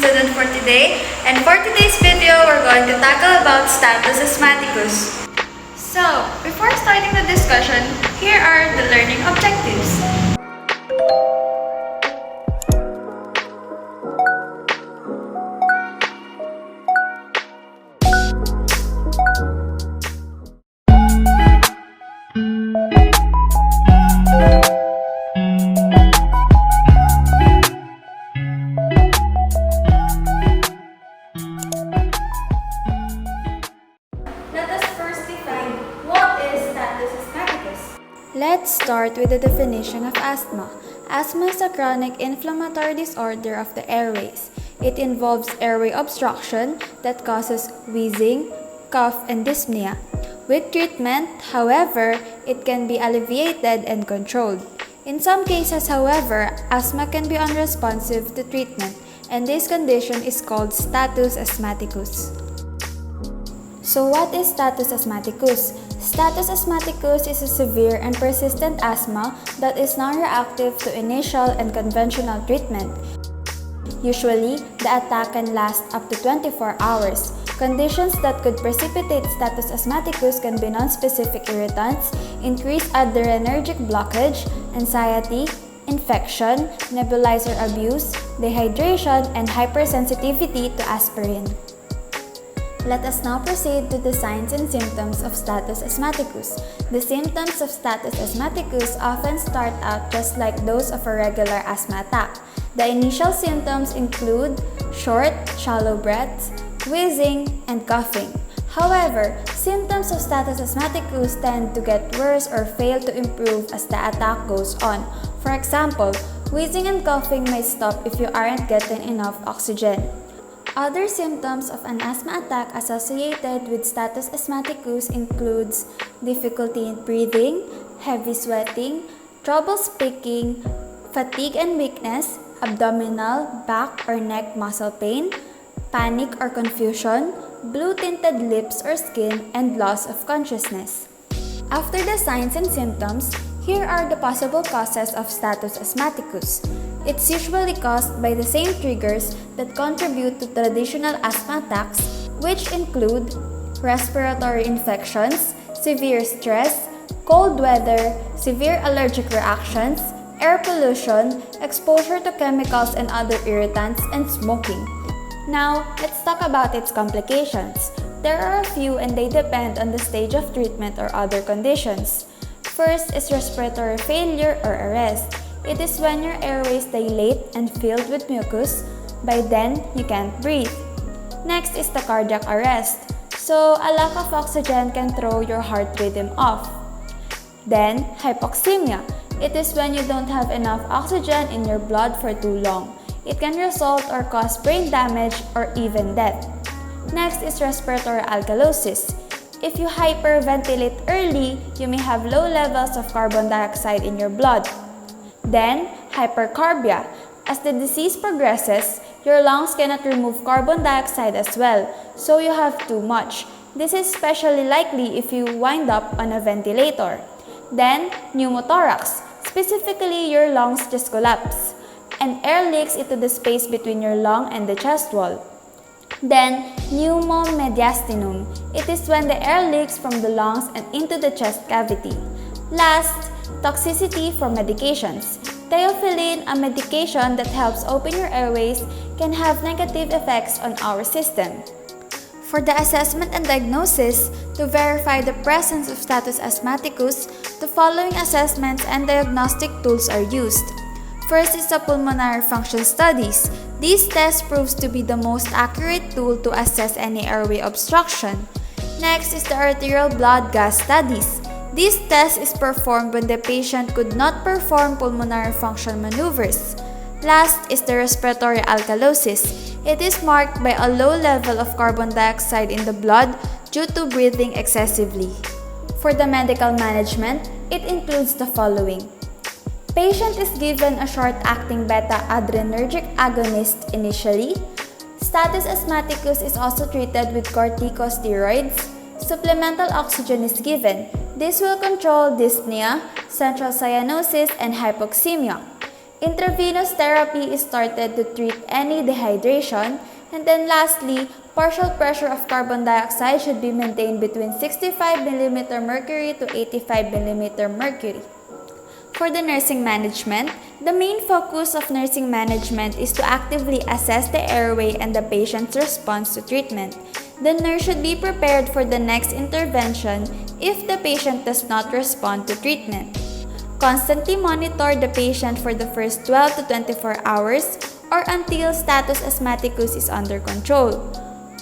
student for today, and for today's video, we're going to tackle about status asthmaticus. So, before starting the discussion, here are the learning objectives. Let's start with the definition of asthma. Asthma is a chronic inflammatory disorder of the airways. It involves airway obstruction that causes wheezing, cough, and dyspnea. With treatment, however, it can be alleviated and controlled. In some cases, however, asthma can be unresponsive to treatment, and this condition is called status asthmaticus. So what is status asthmaticus? Status asthmaticus is a severe and persistent asthma that is non-reactive to initial and conventional treatment. Usually, the attack can last up to 24 hours. Conditions that could precipitate status asthmaticus can be non-specific irritants, increased adrenergic blockage, anxiety, infection, nebulizer abuse, dehydration, and hypersensitivity to aspirin. Let us now proceed to the signs and symptoms of status asthmaticus. The symptoms of status asthmaticus often start out just like those of a regular asthma attack. The initial symptoms include short, shallow breaths, wheezing, and coughing. However, symptoms of status asthmaticus tend to get worse or fail to improve as the attack goes on. For example, wheezing and coughing may stop if you aren't getting enough oxygen. Other symptoms of an asthma attack associated with status asthmaticus includes difficulty in breathing, heavy sweating, trouble speaking, fatigue and weakness, abdominal, back or neck muscle pain, panic or confusion, blue-tinted lips or skin, and loss of consciousness. After the signs and symptoms, here are the possible causes of status asthmaticus. It's usually caused by the same triggers that contribute to traditional asthma attacks, which include respiratory infections, severe stress, cold weather, severe allergic reactions, air pollution, exposure to chemicals and other irritants, and smoking. Now, let's talk about its complications. There are a few and they depend on the stage of treatment or other conditions. First is respiratory failure or arrest. It is when your airways dilate and filled with mucus. By then, you can't breathe. Next is the cardiac arrest. So, a lack of oxygen can throw your heart rhythm off. Then, hypoxemia. It is when you don't have enough oxygen in your blood for too long. It can result or cause brain damage or even death. Next is respiratory alkalosis. If you hyperventilate early, you may have low levels of carbon dioxide in your blood. Then, hypercarbia. As the disease progresses, your lungs cannot remove carbon dioxide as well, so you have too much. This is especially likely if you wind up on a ventilator. Then, pneumothorax. Specifically, your lungs just collapse, and air leaks into the space between your lung and the chest wall. Then, pneumomediastinum. It is when the air leaks from the lungs and into the chest cavity. Last, toxicity from medications. Theophylline, a medication that helps open your airways, can have negative effects on our system. For the assessment and diagnosis, to verify the presence of status asthmaticus, the following assessments and diagnostic tools are used. First is the pulmonary function studies. These tests proves to be the most accurate tool to assess any airway obstruction. Next is the arterial blood gas studies. This test is performed when the patient could not perform pulmonary function maneuvers. Last is the respiratory alkalosis. It is marked by a low level of carbon dioxide in the blood due to breathing excessively. For the medical management, it includes the following. Patient is given a short-acting beta-adrenergic agonist initially. Status asthmaticus is also treated with corticosteroids. Supplemental oxygen is given. This will control dyspnea, central cyanosis, and hypoxemia. Intravenous therapy is started to treat any dehydration. And then lastly, partial pressure of carbon dioxide should be maintained between 65 mm mercury to 85 mm mercury. For the nursing management, the main focus of nursing management is to actively assess the airway and the patient's response to treatment. The nurse should be prepared for the next intervention if the patient does not respond to treatment. Constantly monitor the patient for the first 12 to 24 hours or until status asthmaticus is under control.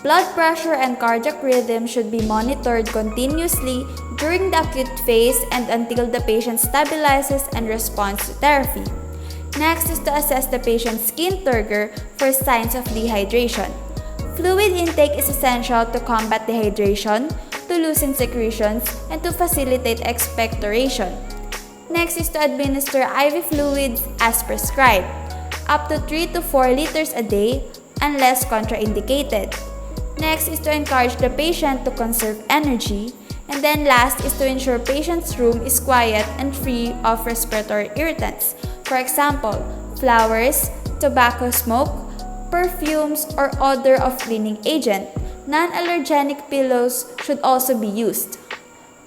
Blood pressure and cardiac rhythm should be monitored continuously during the acute phase and until the patient stabilizes and responds to therapy. Next is to assess the patient's skin turgor for signs of dehydration. Fluid intake is essential to combat dehydration, to loosen secretions, and to facilitate expectoration. Next is to administer IV fluids as prescribed, up to 3 to 4 liters a day unless contraindicated. Next is to encourage the patient to conserve energy. And then last is to ensure patient's room is quiet and free of respiratory irritants. For example, flowers, tobacco smoke, perfumes, or odor of cleaning agent. Non-allergenic pillows should also be used.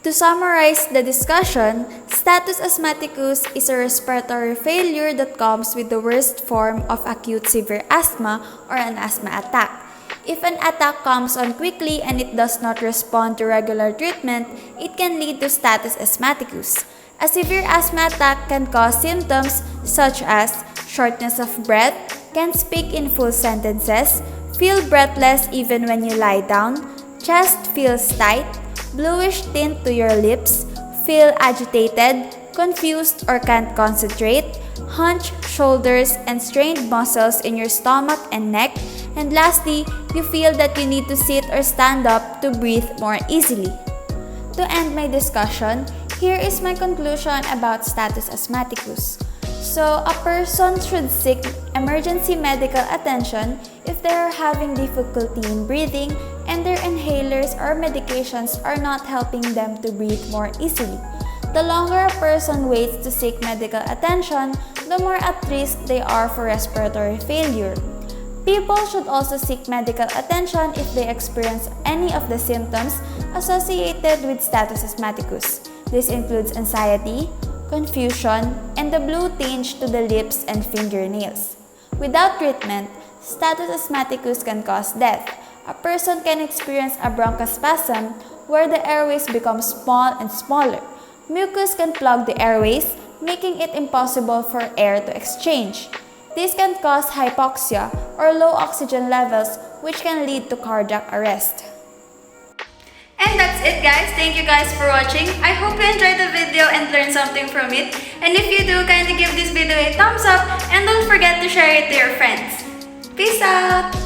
To summarize the discussion, status asthmaticus is a respiratory failure that comes with the worst form of acute severe asthma or an asthma attack. If an attack comes on quickly and it does not respond to regular treatment, it can lead to status asthmaticus. A severe asthma attack can cause symptoms such as shortness of breath, can't speak in full sentences, feel breathless even when you lie down, chest feels tight, bluish tint to your lips, feel agitated, confused or can't concentrate, hunched shoulders and strained muscles in your stomach and neck, and lastly, you feel that you need to sit or stand up to breathe more easily. To end my discussion, here is my conclusion about status asthmaticus. So, a person should seek emergency medical attention if they are having difficulty in breathing and their inhalers or medications are not helping them to breathe more easily. The longer a person waits to seek medical attention, the more at risk they are for respiratory failure. People should also seek medical attention if they experience any of the symptoms associated with status asthmaticus. This includes anxiety, confusion, and the blue tinge to the lips and fingernails. Without treatment, status asthmaticus can cause death. A person can experience a bronchospasm where the airways become small and smaller. Mucus can plug the airways, making it impossible for air to exchange. This can cause hypoxia or low oxygen levels, which can lead to cardiac arrest. And that's it, guys. Thank you guys for watching. I hope you enjoyed the video and learned something from it. And if you do, kindly give this video a thumbs up and don't forget to share it to your friends. Peace out!